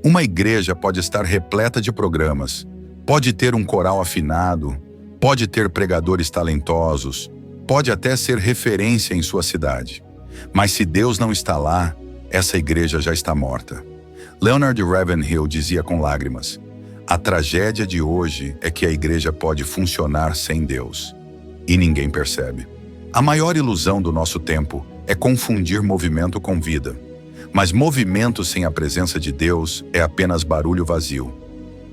Uma igreja pode estar repleta de programas, pode ter um coral afinado, pode ter pregadores talentosos, pode até ser referência em sua cidade. Mas se Deus não está lá, essa igreja já está morta. Leonard Ravenhill dizia com lágrimas: a tragédia de hoje é que a igreja pode funcionar sem Deus. E ninguém percebe. A maior ilusão do nosso tempo é confundir movimento com vida. Mas movimento sem a presença de Deus é apenas barulho vazio.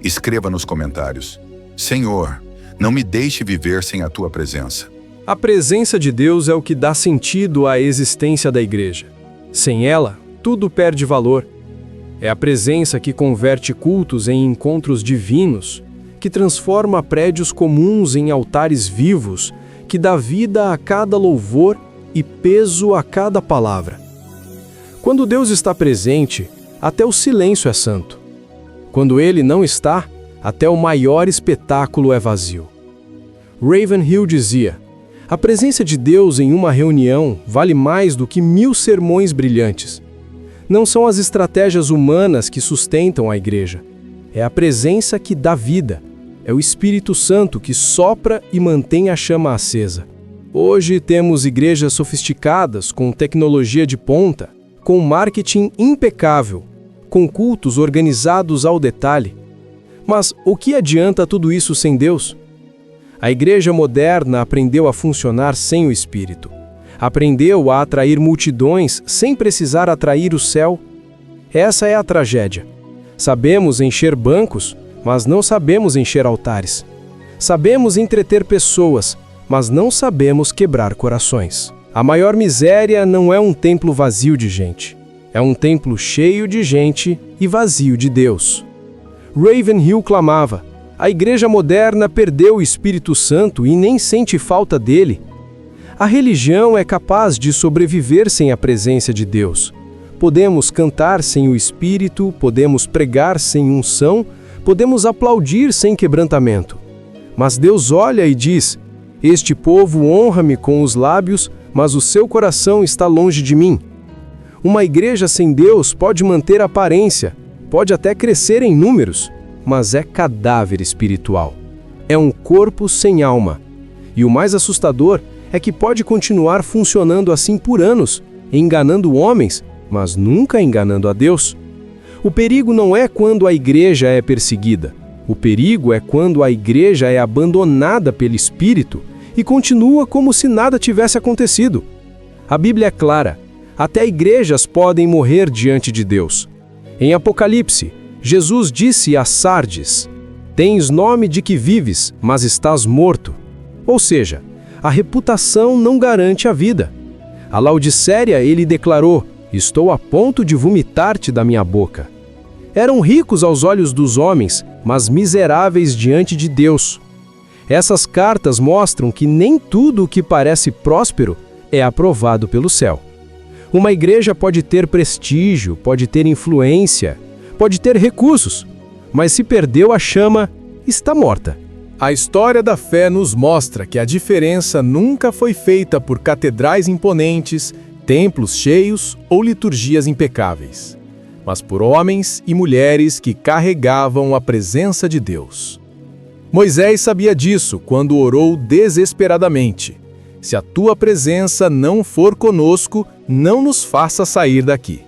Escreva nos comentários: Senhor, não me deixe viver sem a tua presença. A presença de Deus é o que dá sentido à existência da igreja. Sem ela, tudo perde valor. É a presença que converte cultos em encontros divinos, que transforma prédios comuns em altares vivos, que dá vida a cada louvor e peso a cada palavra. Quando Deus está presente, até o silêncio é santo. Quando Ele não está, até o maior espetáculo é vazio. Ravenhill dizia: a presença de Deus em uma reunião vale mais do que 1000 sermões brilhantes. Não são as estratégias humanas que sustentam a igreja. É a presença que dá vida. É o Espírito Santo que sopra e mantém a chama acesa. Hoje temos igrejas sofisticadas, com tecnologia de ponta, com marketing impecável, com cultos organizados ao detalhe. Mas o que adianta tudo isso sem Deus? A igreja moderna aprendeu a funcionar sem o Espírito. Aprendeu a atrair multidões sem precisar atrair o céu. Essa é a tragédia. Sabemos encher bancos, mas não sabemos encher altares. Sabemos entreter pessoas, mas não sabemos quebrar corações. A maior miséria não é um templo vazio de gente. É um templo cheio de gente e vazio de Deus. Ravenhill clamava: a igreja moderna perdeu o Espírito Santo e nem sente falta dele. A religião é capaz de sobreviver sem a presença de Deus. Podemos cantar sem o Espírito, podemos pregar sem unção, podemos aplaudir sem quebrantamento. Mas Deus olha e diz: este povo honra-me com os lábios, mas o seu coração está longe de mim. Uma igreja sem Deus pode manter aparência, pode até crescer em números, mas é cadáver espiritual. É um corpo sem alma. E o mais assustador é que pode continuar funcionando assim por anos, enganando homens, mas nunca enganando a Deus. O perigo não é quando a igreja é perseguida. O perigo é quando a igreja é abandonada pelo Espírito e continua como se nada tivesse acontecido. A Bíblia é clara: até igrejas podem morrer diante de Deus. Em Apocalipse, Jesus disse a Sardes: tens nome de que vives, mas estás morto. Ou seja, a reputação não garante a vida. A Laodiceia ele declarou: estou a ponto de vomitar-te da minha boca. Eram ricos aos olhos dos homens, mas miseráveis diante de Deus. Essas cartas mostram que nem tudo o que parece próspero é aprovado pelo céu. Uma igreja pode ter prestígio, pode ter influência, pode ter recursos, mas se perdeu a chama, está morta. A história da fé nos mostra que a diferença nunca foi feita por catedrais imponentes, templos cheios ou liturgias impecáveis, mas por homens e mulheres que carregavam a presença de Deus. Moisés sabia disso quando orou desesperadamente: se a tua presença não for conosco, não nos faça sair daqui.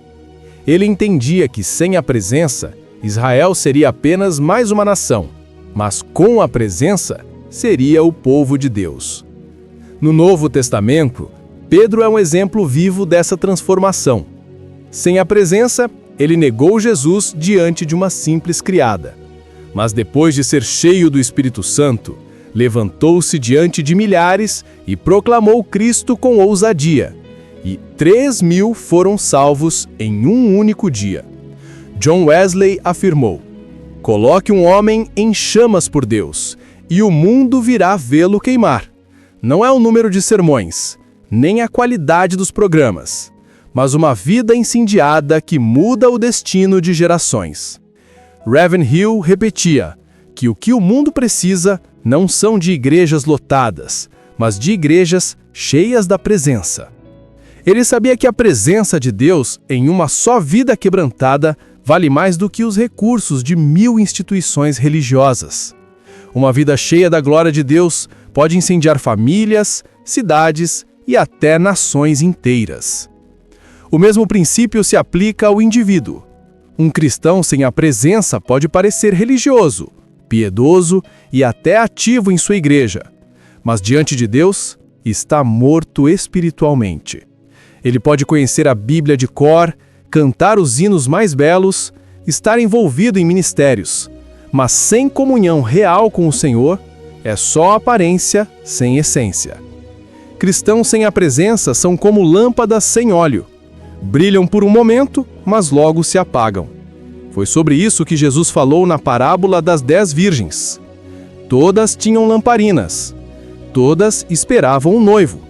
Ele entendia que sem a presença, Israel seria apenas mais uma nação, mas com a presença, seria o povo de Deus. No Novo Testamento, Pedro é um exemplo vivo dessa transformação. Sem a presença, ele negou Jesus diante de uma simples criada. Mas depois de ser cheio do Espírito Santo, levantou-se diante de milhares e proclamou Cristo com ousadia. E 3.000 foram salvos em um único dia. John Wesley afirmou: coloque um homem em chamas por Deus, e o mundo virá vê-lo queimar. Não é o número de sermões, nem a qualidade dos programas, mas uma vida incendiada que muda o destino de gerações. Ravenhill repetia que o que o mundo precisa não são de igrejas lotadas, mas de igrejas cheias da presença. Ele sabia que a presença de Deus em uma só vida quebrantada vale mais do que os recursos de 1000 instituições religiosas. Uma vida cheia da glória de Deus pode incendiar famílias, cidades e até nações inteiras. O mesmo princípio se aplica ao indivíduo. Um cristão sem a presença pode parecer religioso, piedoso e até ativo em sua igreja, mas diante de Deus está morto espiritualmente. Ele pode conhecer a Bíblia de cor, cantar os hinos mais belos, estar envolvido em ministérios, mas sem comunhão real com o Senhor, é só aparência sem essência. Cristãos sem a presença são como lâmpadas sem óleo. Brilham por um momento, mas logo se apagam. Foi sobre isso que Jesus falou na parábola das 10 virgens. Todas tinham lamparinas. Todas esperavam um noivo.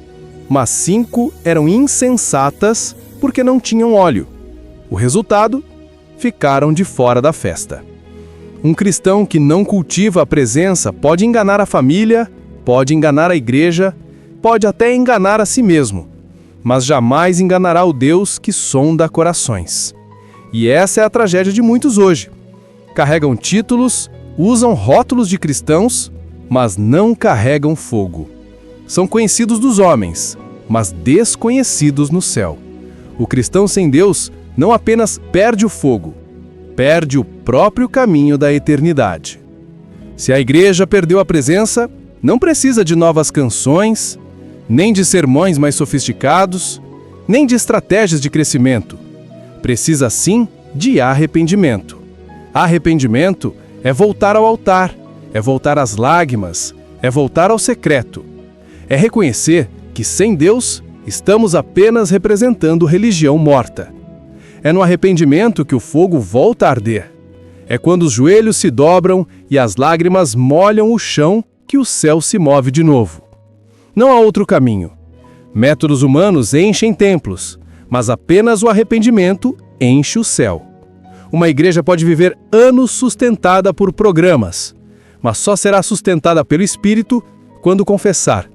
Mas 5 eram insensatas porque não tinham óleo. O resultado? Ficaram de fora da festa. Um cristão que não cultiva a presença pode enganar a família, pode enganar a igreja, pode até enganar a si mesmo, mas jamais enganará o Deus que sonda corações. E essa é a tragédia de muitos hoje. Carregam títulos, usam rótulos de cristãos, mas não carregam fogo. São conhecidos dos homens, mas desconhecidos no céu. O cristão sem Deus não apenas perde o fogo, perde o próprio caminho da eternidade. Se a igreja perdeu a presença, não precisa de novas canções, nem de sermões mais sofisticados, nem de estratégias de crescimento. Precisa sim de arrependimento. Arrependimento é voltar ao altar, é voltar às lágrimas, é voltar ao secreto. É reconhecer que sem Deus estamos apenas representando religião morta. É no arrependimento que o fogo volta a arder. É quando os joelhos se dobram e as lágrimas molham o chão que o céu se move de novo. Não há outro caminho. Métodos humanos enchem templos, mas apenas o arrependimento enche o céu. Uma igreja pode viver anos sustentada por programas, mas só será sustentada pelo Espírito quando confessar: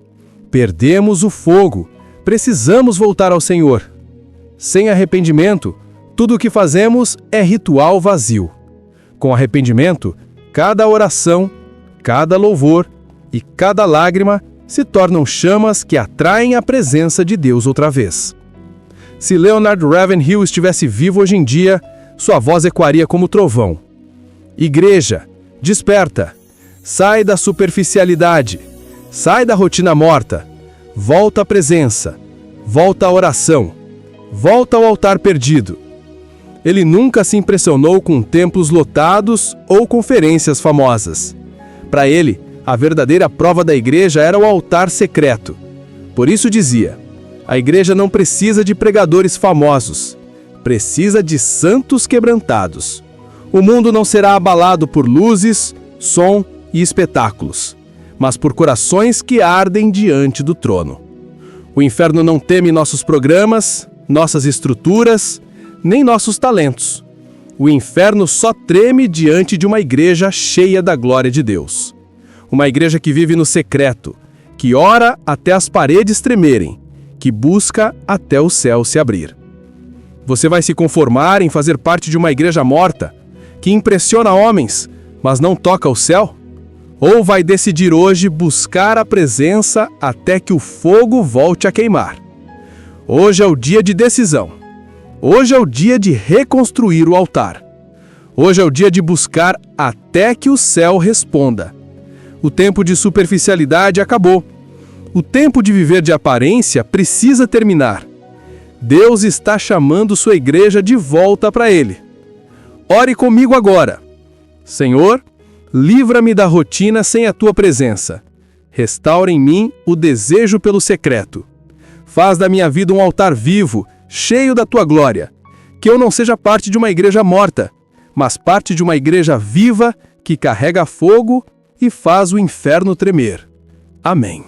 perdemos o fogo, precisamos voltar ao Senhor. Sem arrependimento, tudo o que fazemos é ritual vazio. Com arrependimento, cada oração, cada louvor e cada lágrima se tornam chamas que atraem a presença de Deus outra vez. Se Leonard Ravenhill estivesse vivo hoje em dia, sua voz ecoaria como trovão. Igreja, desperta! Sai da superficialidade, sai da rotina morta, volta à presença, volta à oração, volta ao altar perdido. Ele nunca se impressionou com templos lotados ou conferências famosas. Para ele, a verdadeira prova da igreja era o altar secreto. Por isso dizia: a igreja não precisa de pregadores famosos, precisa de santos quebrantados. O mundo não será abalado por luzes, som e espetáculos, mas por corações que ardem diante do trono. O inferno não teme nossos programas, nossas estruturas, nem nossos talentos. O inferno só treme diante de uma igreja cheia da glória de Deus. Uma igreja que vive no secreto, que ora até as paredes tremerem, que busca até o céu se abrir. Você vai se conformar em fazer parte de uma igreja morta, que impressiona homens, mas não toca o céu? Ou vai decidir hoje buscar a presença até que o fogo volte a queimar? Hoje é o dia de decisão. Hoje é o dia de reconstruir o altar. Hoje é o dia de buscar até que o céu responda. O tempo de superficialidade acabou. O tempo de viver de aparência precisa terminar. Deus está chamando sua igreja de volta para Ele. Ore comigo agora. Senhor, livra-me da rotina sem a Tua presença. Restaura em mim o desejo pelo secreto. Faz da minha vida um altar vivo, cheio da Tua glória. Que eu não seja parte de uma igreja morta, mas parte de uma igreja viva que carrega fogo e faz o inferno tremer. Amém.